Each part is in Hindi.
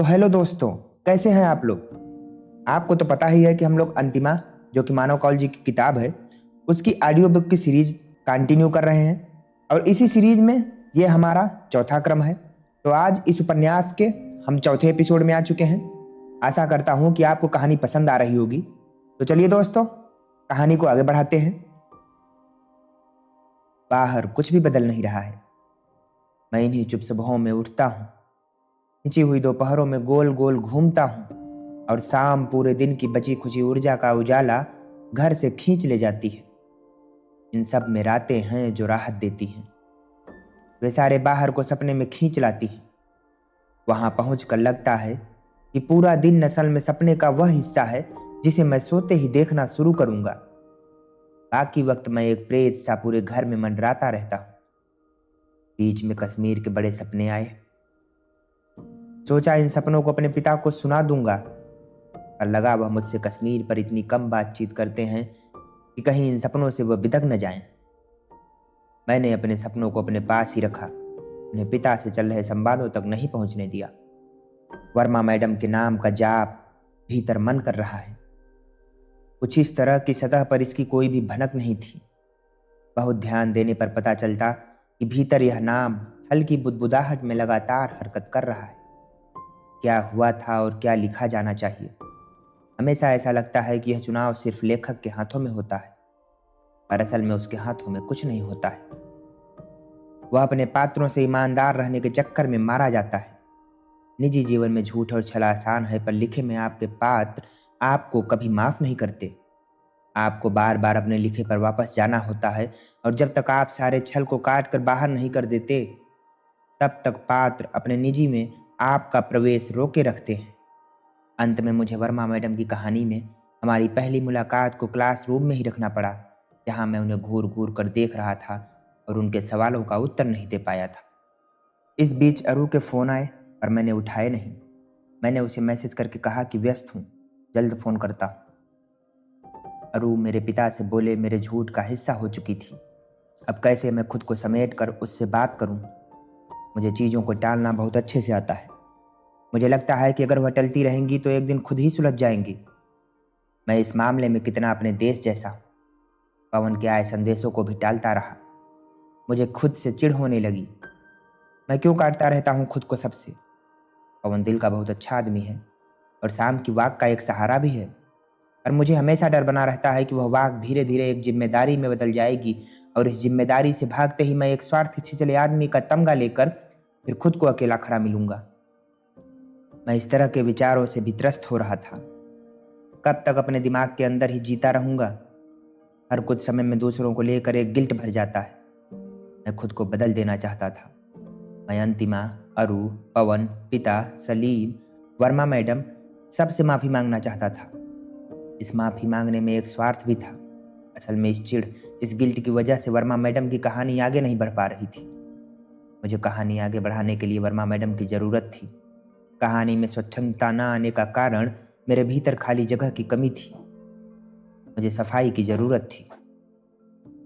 तो हेलो दोस्तों, कैसे हैं आप लोग। आपको तो पता ही है कि हम लोग अंतिमा, जो कि मानव कॉलेज की किताब है, उसकी ऑडियो बुक की सीरीज कंटिन्यू कर रहे हैं। और इसी सीरीज में ये हमारा चौथा क्रम है। तो आज इस उपन्यास के हम चौथे एपिसोड में आ चुके हैं। आशा करता हूं कि आपको कहानी पसंद आ रही होगी। तो चलिए दोस्तों, कहानी को आगे बढ़ाते हैं। बाहर कुछ भी बदल नहीं रहा है। मैं इन्हीं चुप सुबहों में उठता हूँ, खिंची हुई दोपहरों में गोल गोल घूमता हूँ, और शाम पूरे दिन की बची खुची ऊर्जा का उजाला घर से खींच ले जाती है। इन सब में रातें हैं जो राहत देती हैं। वे सारे बाहर को सपने में खींच लाती हैं। वहां पहुंचकर लगता है कि पूरा दिन असल में सपने का वह हिस्सा है जिसे मैं सोते ही देखना शुरू करूंगा। बाकी वक्त मैं एक प्रेत सा पूरे घर में मंडराता रहता हूँ। बीच में कश्मीर के बड़े सपने आए। सोचा इन सपनों को अपने पिता को सुना दूंगा, पर लगा वह मुझसे कश्मीर पर इतनी कम बातचीत करते हैं कि कहीं इन सपनों से वह बिदक न जाएं। मैंने अपने सपनों को अपने पास ही रखा, उन्हें पिता से चल रहे संवादों तक नहीं पहुंचने दिया। वर्मा मैडम के नाम का जाप भीतर मन कर रहा है। कुछ इस तरह की सतह पर इसकी कोई भी भनक नहीं थी। बहुत ध्यान देने पर पता चलता कि भीतर यह नाम हल्की बुदबुदाहट में लगातार हरकत कर रहा है। क्या हुआ था और क्या लिखा जाना चाहिए। हमेशा ऐसा लगता है कि यह चुनाव सिर्फ लेखक के हाथों में होता है, पर असल में उसके हाथों में कुछ नहीं होता है। वह अपने पात्रों से ईमानदार रहने के चक्कर में मारा जाता है। निजी जीवन में झूठ और छल आसान है, पर लिखे में आपके पात्र आपको कभी माफ नहीं करते। आपको बार बार अपने लिखे पर वापस जाना होता है, और जब तक आप सारे छल को काट कर बाहर नहीं कर देते, तब तक पात्र अपने निजी में आपका प्रवेश रोके रखते हैं। अंत में मुझे वर्मा मैडम की कहानी में हमारी पहली मुलाकात को क्लासरूम में ही रखना पड़ा, जहां मैं उन्हें घूर घूर कर देख रहा था और उनके सवालों का उत्तर नहीं दे पाया था। इस बीच अरू के फ़ोन आए, पर मैंने उठाए नहीं। मैंने उसे मैसेज करके कहा कि व्यस्त हूँ, जल्द फ़ोन करता। अरू मेरे पिता से बोले मेरे झूठ का हिस्सा हो चुकी थी। अब कैसे मैं खुद को समेट कर उससे बात करूं। मुझे चीज़ों को टालना बहुत अच्छे से आता है। मुझे लगता है कि अगर वह टलती रहेंगी तो एक दिन खुद ही सुलझ जाएंगी। मैं इस मामले में कितना अपने देश जैसा हूं। पवन के आए संदेशों को भी टालता रहा। मुझे खुद से चिढ़ होने लगी। मैं क्यों काटता रहता हूँ खुद को सबसे। पवन दिल का बहुत अच्छा आदमी है और शाम की वाक का एक सहारा भी है, पर मुझे हमेशा डर बना रहता है कि वह वाक धीरे धीरे एक जिम्मेदारी में बदल जाएगी, और इस जिम्मेदारी से भागते ही मैं एक स्वार्थी छिछले आदमी का तमगा लेकर फिर खुद को अकेला खड़ा मिलूंगा। मैं इस तरह के विचारों से भी त्रस्त हो रहा था। कब तक अपने दिमाग के अंदर ही जीता रहूंगा। हर कुछ समय में दूसरों को लेकर एक गिल्ट भर जाता है। मैं खुद को बदल देना चाहता था। मैं अंतिमा, अरू, पवन, पिता, सलीम, वर्मा मैडम सबसे माफ़ी मांगना चाहता था। इस माफ़ी मांगने में एक स्वार्थ भी था। असल में इस चिढ़, इस गिल्ट की वजह से वर्मा मैडम की कहानी आगे नहीं बढ़ पा रही थी। मुझे कहानी आगे बढ़ाने के लिए वर्मा मैडम की ज़रूरत थी। कहानी में स्वच्छंदता न आने का कारण मेरे भीतर खाली जगह की कमी थी। मुझे सफाई की ज़रूरत थी।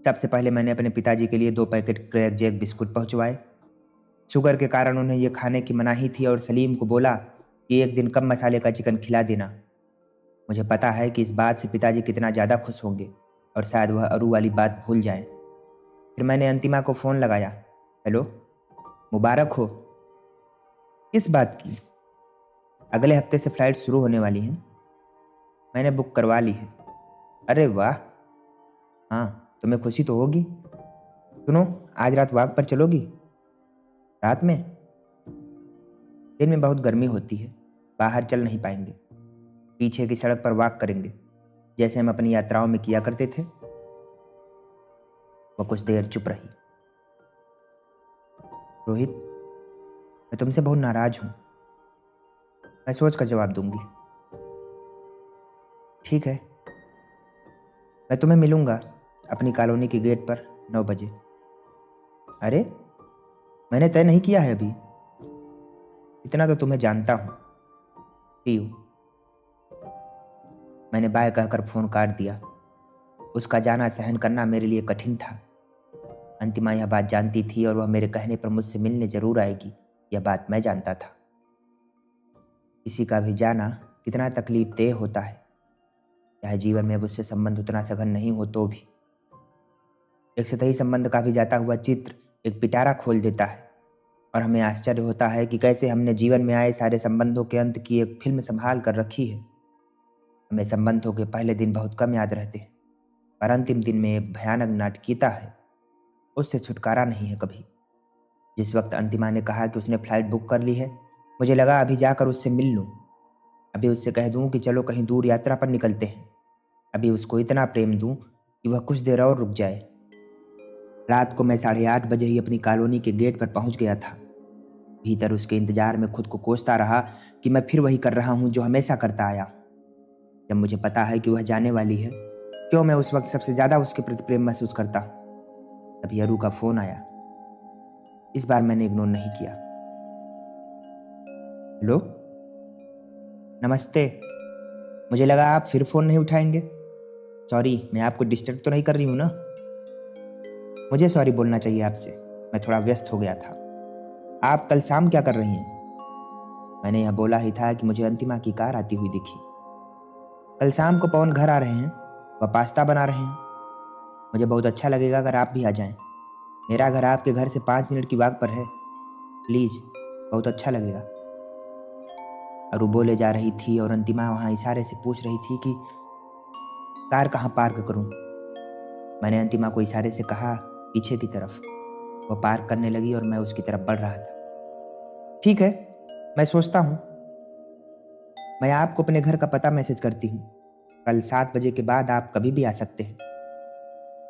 सबसे पहले मैंने अपने पिताजी के लिए 2 पैकेट क्रैक जैक बिस्कुट पहुंचवाए। शुगर के कारण उन्हें यह खाने की मनाही थी, और सलीम को बोला कि एक दिन कम मसाले का चिकन खिला देना। मुझे पता है कि इस बात से पिताजी कितना ज़्यादा खुश होंगे, और शायद वह अरू वाली बात भूल जाएं। फिर मैंने अंतिमा को फ़ोन लगाया। हेलो, मुबारक हो। किस बात की। अगले हफ्ते से फ़्लाइट शुरू होने वाली हैं। मैंने बुक करवा ली है। अरे वाह। हाँ, तुम्हें खुशी तो होगी। सुनो, आज रात वॉक पर चलोगी। रात में? दिन में बहुत गर्मी होती है, बाहर चल नहीं पाएंगे। पीछे की सड़क पर वॉक करेंगे, जैसे हम अपनी यात्राओं में किया करते थे। वह कुछ देर चुप रही। रोहित, मैं तुमसे बहुत नाराज हूं। मैं सोच कर जवाब दूंगी। ठीक है, मैं तुम्हें मिलूंगा अपनी कॉलोनी के गेट पर 9 बजे। अरे, मैंने तय नहीं किया है अभी। इतना तो तुम्हें जानता हूं। सी यू। मैंने बाय कहकर फोन काट दिया। उसका जाना सहन करना मेरे लिए कठिन था। अंतिमा यह बात जानती थी, और वह मेरे कहने पर मुझसे मिलने जरूर आएगी, यह बात मैं जानता था। किसी का भी जाना कितना तकलीफदेह होता है, चाहे जीवन में अब उससे संबंध उतना सघन नहीं हो तो भी। एक सतही संबंध का भी जाता हुआ चित्र एक पिटारा खोल देता है और हमें आश्चर्य होता है कि कैसे हमने जीवन में आए सारे संबंधों के अंत की एक फिल्म संभाल कर रखी है। हमें संबंधों के पहले दिन बहुत कम याद रहते हैं, पर अंतिम दिन में एक भयानक नाटकीयता है, उससे छुटकारा नहीं है कभी। जिस वक्त अंतिमा ने कहा कि उसने फ्लाइट बुक कर ली है, मुझे लगा अभी जाकर उससे मिल लूं, अभी उससे कह दूं कि चलो कहीं दूर यात्रा पर निकलते हैं, अभी उसको इतना प्रेम दूं कि वह कुछ देर और रुक जाए। रात को मैं 8:30 बजे ही अपनी कॉलोनी के गेट पर पहुंच गया था। भीतर उसके इंतजार में खुद को कोसता रहा कि मैं फिर वही कर रहा हूं जो हमेशा करता आया। जब मुझे पता है कि वह जाने वाली है, क्यों मैं उस वक्त सबसे ज्यादा उसके प्रति प्रेम महसूस करता। तभी अरू का फोन आया। इस बार मैंने इग्नोर नहीं किया। हेलो, नमस्ते। मुझे लगा आप फिर फोन नहीं उठाएंगे। सॉरी, मैं आपको डिस्टर्ब तो नहीं कर रही हूँ ना? मुझे सॉरी बोलना चाहिए आपसे, मैं थोड़ा व्यस्त हो गया था। आप कल शाम क्या कर रही हैं? मैंने यह बोला ही था कि मुझे अंतिमा की कार आती हुई दिखी। कल शाम को पवन घर आ रहे हैं, वह पास्ता बना रहे हैं। मुझे बहुत अच्छा लगेगा अगर आप भी आ जाएं। मेरा घर आपके घर से 5 मिनट की वॉक पर है। प्लीज, बहुत अच्छा लगेगा। अरू बोले जा रही थी और अंतिमा वहां इशारे से पूछ रही थी कि कार कहाँ पार्क करूं। मैंने अंतिमा को इशारे से कहा पीछे की तरफ। वो पार्क करने लगी और मैं उसकी तरफ बढ़ रहा था। ठीक है, मैं सोचता हूँ। मैं आपको अपने घर का पता मैसेज करती हूँ। कल 7 बजे के बाद आप कभी भी आ सकते हैं।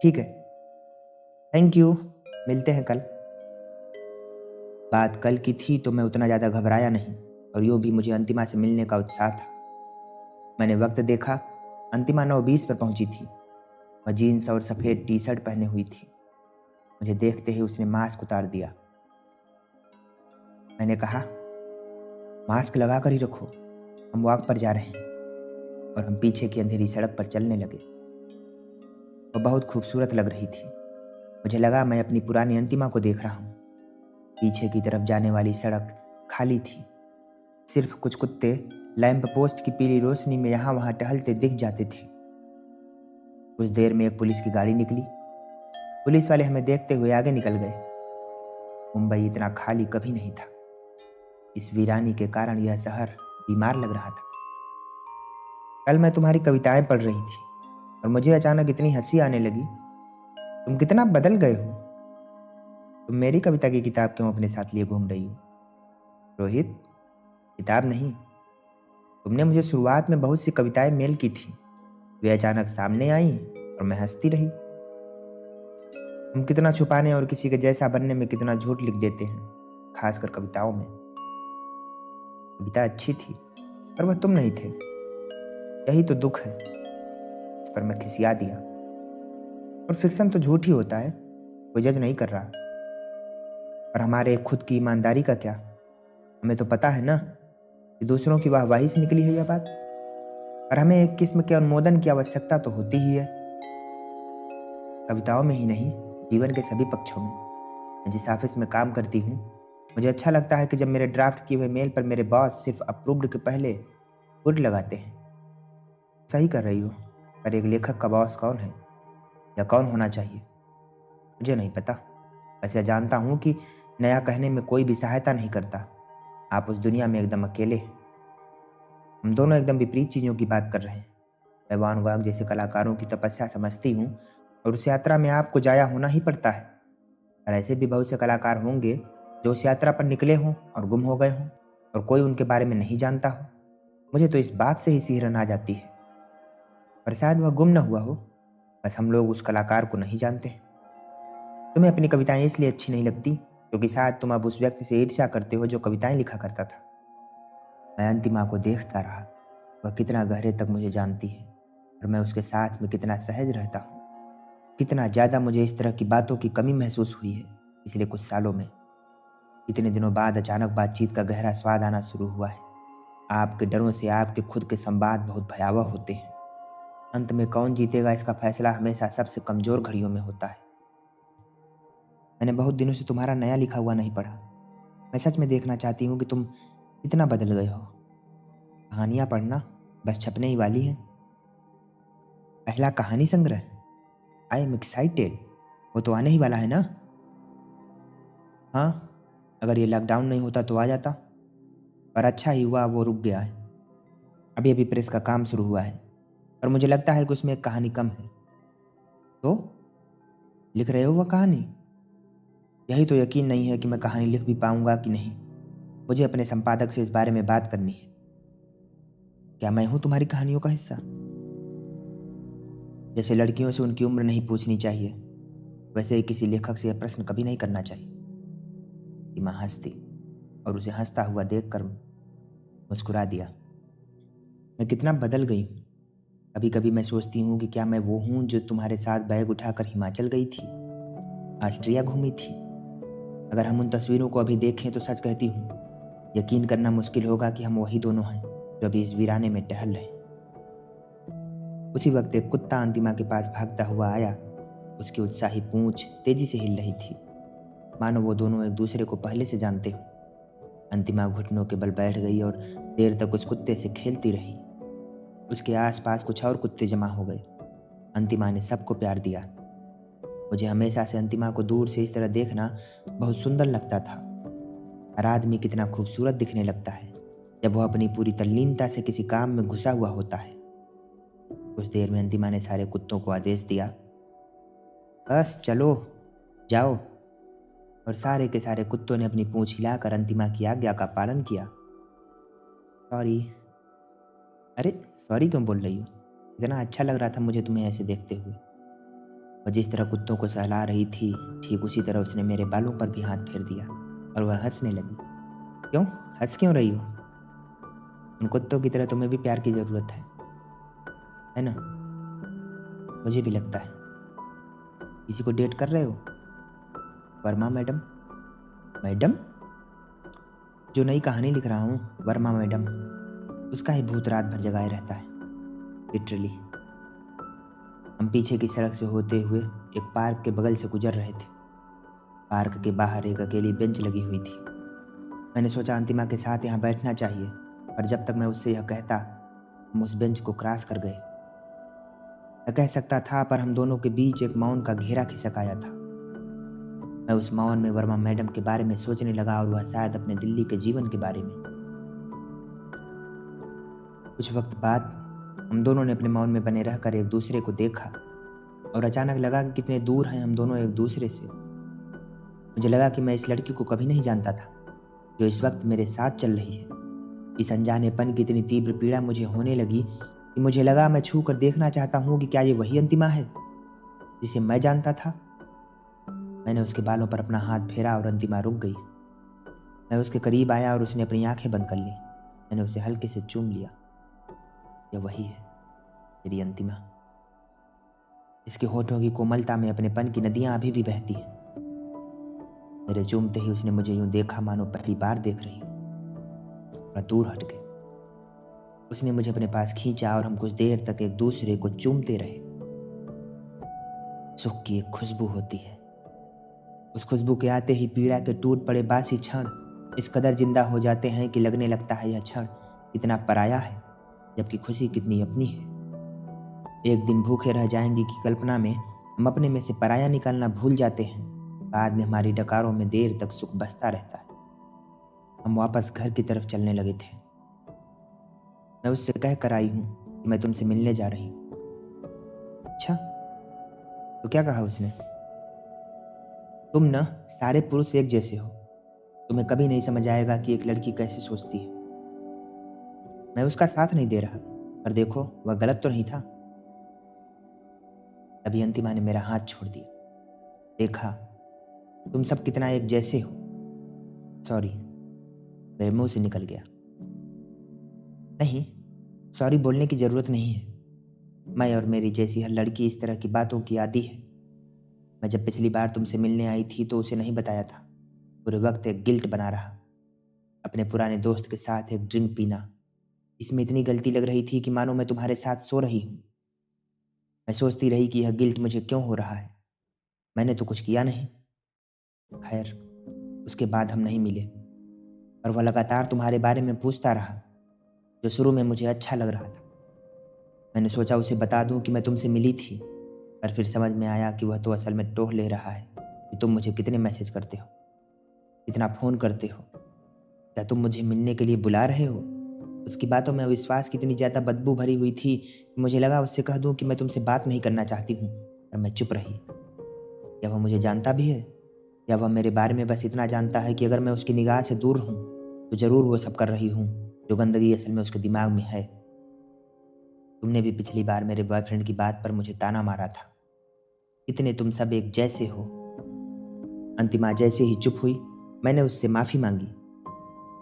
ठीक है, थैंक यू। मिलते हैं कल। बात कल की थी तो मैं उतना ज़्यादा घबराया नहीं और यूँ भी मुझे अंतिमा से मिलने का उत्साह था। मैंने वक्त देखा, अंतिमा 9:20 पर पहुंची थी। वह जीन्स और सफ़ेद टी शर्ट पहने हुई थी। मुझे देखते ही उसने मास्क उतार दिया। मैंने कहा, मास्क लगा कर ही रखो, हम वॉक पर जा रहे हैं। और हम पीछे की अंधेरी सड़क पर चलने लगे। वह बहुत खूबसूरत लग रही थी। मुझे लगा मैं अपनी पुरानी अंतिमा को देख रहा हूँ। पीछे की तरफ जाने वाली सड़क खाली थी। सिर्फ कुछ कुत्ते लैंप पोस्ट की पीली रोशनी में यहाँ वहाँ टहलते दिख जाते थे। कुछ देर में एक पुलिस की गाड़ी निकली। पुलिस वाले हमें देखते हुए आगे निकल गए। मुंबई इतना खाली कभी नहीं था। इस वीरानी के कारण यह शहर बीमार लग रहा था। कल मैं तुम्हारी कविताएं पढ़ रही थी और मुझे अचानक इतनी हंसी आने लगी। तुम कितना बदल गए हो। तुम मेरी कविता की किताब क्यों अपने साथ लिए घूम रही हो? रोहित, किताब नहीं, तुमने मुझे शुरुआत में बहुत सी कविताएं मेल की थी। वे अचानक सामने आई और मैं हंसती रही। तुम कितना छुपाने और किसी के जैसा बनने में कितना झूठ लिख देते हैं, खासकर कविताओं में। कविता अच्छी थी पर वह तुम नहीं थे। यही तो दुख है। इस पर मैं खिसिया दिया। और फिक्शन तो झूठ ही होता है, कोई जज नहीं कर रहा। पर हमारे खुद की ईमानदारी का क्या? हमें तो पता है ना कि दूसरों की वाहवाही से निकली है यह बात। पर हमें एक किस्म के अनुमोदन की आवश्यकता तो होती ही है, कविताओं में ही नहीं, जीवन के सभी पक्षों में। मैं जिस ऑफिस में काम करती हूँ, मुझे अच्छा लगता है कि जब मेरे ड्राफ्ट किए हुए मेल पर मेरे बॉस सिर्फ अप्रूव्ड के पहले गुड लगाते हैं। सही कर रही हो, पर एक लेखक का बॉस कौन है या कौन होना चाहिए, मुझे नहीं पता। बस यह जानता हूँ कि नया कहने में कोई भी सहायता नहीं करता। आप उस दुनिया में एकदम अकेले हैं। हम दोनों एकदम विपरीत चीज़ों की बात कर रहे हैं। मैं वान गॉग जैसे कलाकारों की तपस्या समझती हूँ और उस यात्रा में आपको जाया होना ही पड़ता है। और ऐसे भी बहुत से कलाकार होंगे जो उस यात्रा पर निकले हों और गुम हो गए हों और कोई उनके बारे में नहीं जानता हो। मुझे तो इस बात से ही सिहरन आ जाती है। पर शायद वह गुम न हुआ हो, बस हम लोग उस कलाकार को नहीं जानते। तुम्हें अपनी कविताएं इसलिए अच्छी नहीं लगती क्योंकि शायद तुम अब उस व्यक्ति से ईर्ष्या करते हो जो कविताएं लिखा करता था। मैं अंतिमा को देखता रहा। वह कितना गहरे तक मुझे जानती है और मैं उसके साथ में कितना सहज रहता हूँ। कितना ज़्यादा मुझे इस तरह की बातों की कमी महसूस हुई है पिछले कुछ सालों में। इतने दिनों बाद अचानक बातचीत का गहरा स्वाद आना शुरू हुआ है। आपके डरों से आपके खुद के संवाद बहुत भयावह होते हैं। अंत में कौन जीतेगा इसका फैसला हमेशा सबसे कमज़ोर घड़ियों में होता है। मैंने बहुत दिनों से तुम्हारा नया लिखा हुआ नहीं पढ़ा। मैं सच में देखना चाहती हूँ कि तुम कितना बदल गए हो। कहानियाँ पढ़ना बस छपने ही वाली हैं। पहला कहानी संग्रह, आई एम एक्साइटेड। वो तो आने ही वाला है ना? हाँ, अगर ये लॉकडाउन नहीं होता तो आ जाता, पर अच्छा ही हुआ वो रुक गया है। अभी अभी प्रेस का काम शुरू हुआ है और मुझे लगता है कि उसमें एक कहानी कम है। तो लिख रहे हो वह कहानी? यही तो यकीन नहीं है कि मैं कहानी लिख भी पाऊंगा कि नहीं। मुझे अपने संपादक से इस बारे में बात करनी है। क्या मैं हूं तुम्हारी कहानियों का हिस्सा? जैसे लड़कियों से उनकी उम्र नहीं पूछनी चाहिए, वैसे ही किसी लेखक से यह प्रश्न कभी नहीं करना चाहिए। सीमा हंसती और उसे हंसता हुआ देखकर मुस्कुरा दिया। मैं कितना बदल गई हूँ। कभी कभी मैं सोचती हूँ कि क्या मैं वो हूँ जो तुम्हारे साथ बैग उठाकर हिमाचल गई थी, ऑस्ट्रिया घूमी थी। अगर हम उन तस्वीरों को अभी देखें तो सच कहती हूँ, यकीन करना मुश्किल होगा कि हम वही दोनों हैं जो अभी इस वीराने में टहल रहे हैं। उसी वक्त एक कुत्ता अंतिमा के पास भागता हुआ आया। उसकी उत्साही पूंछ तेजी से हिल रही थी, मानो वो दोनों एक दूसरे को पहले से जानते हो। अंतिमा घुटनों के बल बैठ गई और देर तक उस कुत्ते से खेलती रही। उसके आसपास कुछ और कुत्ते जमा हो गए। अंतिमा ने सबको प्यार दिया। मुझे हमेशा से अंतिमा को दूर से इस तरह देखना बहुत सुंदर लगता था। हर आदमी कितना खूबसूरत दिखने लगता है जब वह अपनी पूरी तल्लीनता से किसी काम में घुसा हुआ होता है। कुछ देर में अंतिमा ने सारे कुत्तों को आदेश दिया, बस चलो, जाओ। और सारे के सारे कुत्तों ने अपनी पूंछ हिलाकर अंतिमा की आज्ञा का पालन किया। सॉरी। अरे सॉरी क्यों बोल रही हो? इतना अच्छा लग रहा था मुझे तुम्हें ऐसे देखते हुए। वह जिस तरह कुत्तों को सहला रही थी, ठीक उसी तरह उसने मेरे बालों पर भी हाथ फेर दिया और वह हंसने लगी। क्यों हंस क्यों रही हो? उन कुत्तों की तरह तुम्हें भी प्यार की जरूरत है ना? मुझे भी लगता है। किसी को डेट कर रहे हो? वर्मा मैडम? मैडम? जो नई कहानी लिख रहा हूँ, वर्मा मैडम, उसका ही भूत रात भर जगाए रहता है, लिटरली। हम पीछे की सड़क से होते हुए एक पार्क के बगल से गुजर रहे थे। पार्क के बाहर एक अकेली बेंच लगी हुई थी। मैंने सोचा अंतिमा के साथ यहाँ बैठना चाहिए, पर जब तक मैं उससे यह कहता, हम उस बेंच को क्रॉस कर गए। मैं कह सकता था, पर हम दोनों के बीच एक मौन का घेरा खिसक आया था। मैं उस मौन में वर्मा मैडम के बारे में सोचने लगा और वह शायद अपने दिल्ली के जीवन के बारे में। कुछ वक्त बाद हम दोनों ने अपने मौन में बने रहकर एक दूसरे को देखा और अचानक लगा कि कितने दूर हैं हम दोनों एक दूसरे से। मुझे लगा कि मैं इस लड़की को कभी नहीं जानता था जो इस वक्त मेरे साथ चल रही है। इस अनजानेपन की इतनी तीव्र पीड़ा मुझे होने लगी कि मुझे लगा मैं छू कर देखना चाहता हूँ कि क्या ये वही अंतिमा है जिसे मैं जानता था। मैंने उसके बालों पर अपना हाथ फेरा और अंतिमा रुक गई। मैं उसके करीब आया और उसने अपनी आंखें बंद कर ली। मैंने उसे हल्के से चूम लिया। यह वही है, तेरी अंतिमा। इसके होठों की कोमलता में अपनेपन की नदियां अभी भी बहती हैं। मेरे चूमते ही उसने मुझे यूं देखा मानो पहली बार देख रही हूं। मैं दूर हट गई। उसने मुझे अपने पास खींचा और हम कुछ देर तक एक दूसरे को चूमते रहे। सुख की एक खुशबू होती है। उस खुशबू के आते ही पीड़ा के टूट पड़े बासी क्षण इस कदर जिंदा हो जाते हैं कि लगने लगता है यह क्षण कितना पराया है, जबकि खुशी कितनी अपनी है। एक दिन भूखे रह जाएंगी की कल्पना में हम अपने में से पराया निकालना भूल जाते हैं। बाद में हमारी डकारों में देर तक सुख बसता रहता है। हम वापस घर की तरफ चलने लगे थे। मैं उससे कह कर आई हूँ कि मैं तुमसे मिलने जा रही हूँ। अच्छा, तो क्या कहा उसने? तुम न सारे पुरुष एक जैसे हो। तुम्हें कभी नहीं समझ आएगा कि एक लड़की कैसे सोचती है। मैं उसका साथ नहीं दे रहा, पर देखो वह गलत तो नहीं था। अभी अंतिमा ने मेरा हाथ छोड़ दिया। देखा, तुम सब कितना एक जैसे हो। सॉरी, मेरे मुंह से निकल गया। नहीं, सॉरी बोलने की जरूरत नहीं है। मैं और मेरी जैसी हर लड़की इस तरह की बातों की आदी है। मैं जब पिछली बार तुमसे मिलने आई थी तो उसे नहीं बताया था। पूरे वक्त एक गिल्ट बना रहा। अपने पुराने दोस्त के साथ एक ड्रिंक पीना, इसमें इतनी गलती लग रही थी कि मानो मैं तुम्हारे साथ सो रही हूँ। मैं सोचती रही कि यह गिल्ट मुझे क्यों हो रहा है। मैंने तो कुछ किया नहीं। खैर, उसके बाद हम नहीं मिले और वह लगातार तुम्हारे बारे में पूछता रहा। जो शुरू में मुझे अच्छा लग रहा था। मैंने सोचा उसे बता दूं कि मैं तुमसे मिली थी, पर फिर समझ में आया कि वह तो असल में टोह ले रहा है कि तुम मुझे कितने मैसेज करते हो, कितना फ़ोन करते हो, क्या तुम मुझे मिलने के लिए बुला रहे हो। उसकी बातों में अविश्वास की इतनी ज़्यादा बदबू भरी हुई थी कि मुझे लगा उससे कह दूं कि मैं तुमसे बात नहीं करना चाहती हूँ, पर मैं चुप रही। क्या वह मुझे जानता भी है, या वह मेरे बारे में बस इतना जानता है कि अगर मैं उसकी निगाह से दूर हूँ तो ज़रूर वो सब कर रही हूँ जो गंदगी असल में उसके दिमाग में है। तुमने भी पिछली बार मेरे बॉयफ्रेंड की बात पर मुझे ताना मारा था, इतने तुम सब एक जैसे हो। अंतिमा जैसे ही चुप हुई, मैंने उससे माफ़ी मांगी।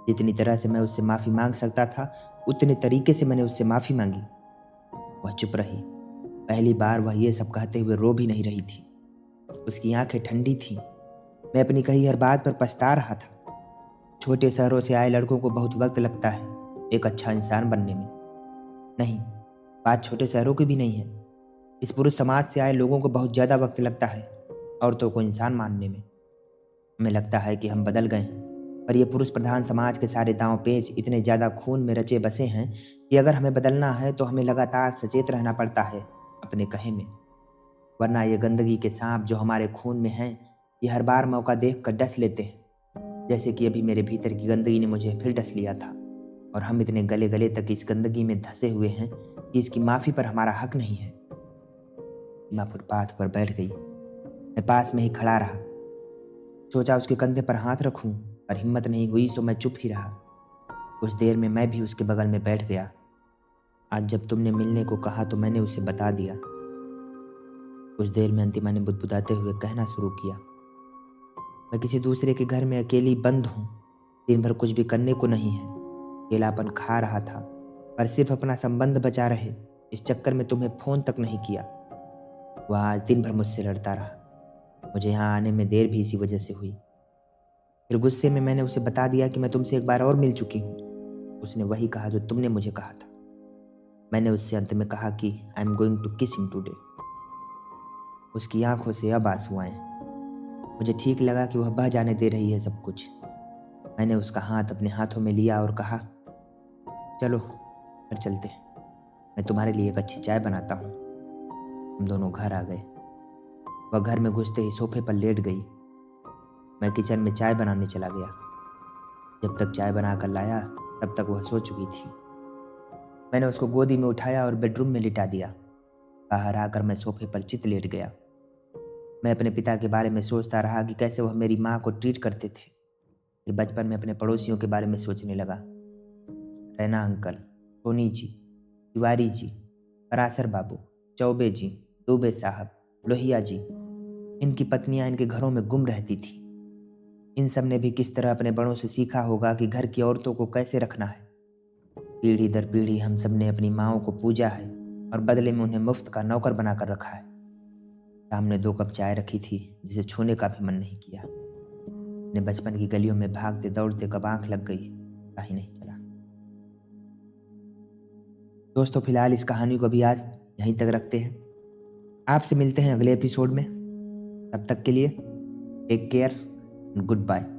जितनी तरह से मैं उससे माफ़ी मांग सकता था उतने तरीके से मैंने उससे माफ़ी मांगी। वह चुप रही। पहली बार वह ये सब कहते हुए रो भी नहीं रही थी। उसकी आंखें ठंडी थीं। मैं अपनी कही हर बात पर पछता रहा था। छोटे शहरों से आए लड़कों को बहुत वक्त लगता है एक अच्छा इंसान बनने में। नहीं, बात छोटे शहरों की भी नहीं है। इस पुरुष समाज से आए लोगों को बहुत ज़्यादा वक्त लगता है औरतों को इंसान मानने में। हमें लगता है कि हम बदल गए हैं, पर यह पुरुष प्रधान समाज के सारे दांव पेच इतने ज़्यादा खून में रचे बसे हैं कि अगर हमें बदलना है तो हमें लगातार सचेत रहना पड़ता है अपने कहे में। वरना ये गंदगी के सांप जो हमारे खून में हैं, ये हर बार मौका देख कर डस लेते हैं, जैसे कि अभी मेरे भीतर की गंदगी ने मुझे फिर डस लिया था। और हम इतने गले गले तक इस गंदगी में धंसे हुए हैं कि इसकी माफ़ी पर हमारा हक नहीं है। मैं फुटपाथ पर बैठ गई। मैं पास में ही खड़ा रहा। सोचा उसके कंधे पर हाथ रखूं, पर हिम्मत नहीं हुई, सो मैं चुप ही रहा। कुछ देर में मैं भी उसके बगल में बैठ गया। आज जब तुमने मिलने को कहा तो मैंने उसे बता दिया। कुछ देर में अंतिमा ने बुदबुदाते हुए कहना शुरू किया, मैं किसी दूसरे के घर में अकेली बंद हूँ। दिन भर कुछ भी करने को नहीं है। अकेलापन खा रहा था, पर सिर्फ अपना संबंध बचा रहे इस चक्कर में तुम्हें फ़ोन तक नहीं किया। वह आज दिन भर मुझसे लड़ता रहा। मुझे यहाँ आने में देर भी इसी वजह से हुई। फिर गुस्से में मैंने उसे बता दिया कि मैं तुमसे एक बार और मिल चुकी हूँ। उसने वही कहा जो तुमने मुझे कहा था। मैंने उससे अंत में कहा कि आई एम गोइंग टू किस हिम टुडे। उसकी आंखों से अब आंसू आए। मुझे ठीक लगा कि वह बह जाने दे रही है सब कुछ। मैंने उसका हाथ अपने हाथों में लिया और कहा, चलो घर चलते हैं, मैं तुम्हारे लिए एक अच्छी चाय बनाता हूँ। हम दोनों घर आ गए। वह घर में घुसते ही सोफे पर लेट गई। मैं किचन में चाय बनाने चला गया। जब तक चाय बना कर लाया तब तक वह सो चुकी थी। मैंने उसको गोदी में उठाया और बेडरूम में लिटा दिया। बाहर आकर मैं सोफे पर चित लेट गया। मैं अपने पिता के बारे में सोचता रहा कि कैसे वह मेरी माँ को ट्रीट करते थे। फिर बचपन में अपने पड़ोसियों के बारे में सोचने लगा। रैना अंकल, सोनी जी, तिवारी जी, परासर बाबू, चौबे जी, दुबे साहब, लोहिया जी। इनकी पत्नियां इनके घरों में गुम रहती थी। इन सब ने भी किस तरह अपने बड़ों से सीखा होगा कि घर की औरतों को कैसे रखना है। पीढ़ी दर पीढ़ी हम सब ने अपनी माँओं को पूजा है और बदले में उन्हें मुफ्त का नौकर बनाकर रखा है। सामने 2 कप चाय रखी थी जिसे छूने का भी मन नहीं किया। अपने बचपन की गलियों में भागते दौड़ते कब आंख लग गई पता ही नहीं चला। दोस्तों, फिलहाल इस कहानी को भी आज यहीं तक रखते हैं। आपसे मिलते हैं अगले एपिसोड में। तब तक के लिए टेक केयर, गुड बाय।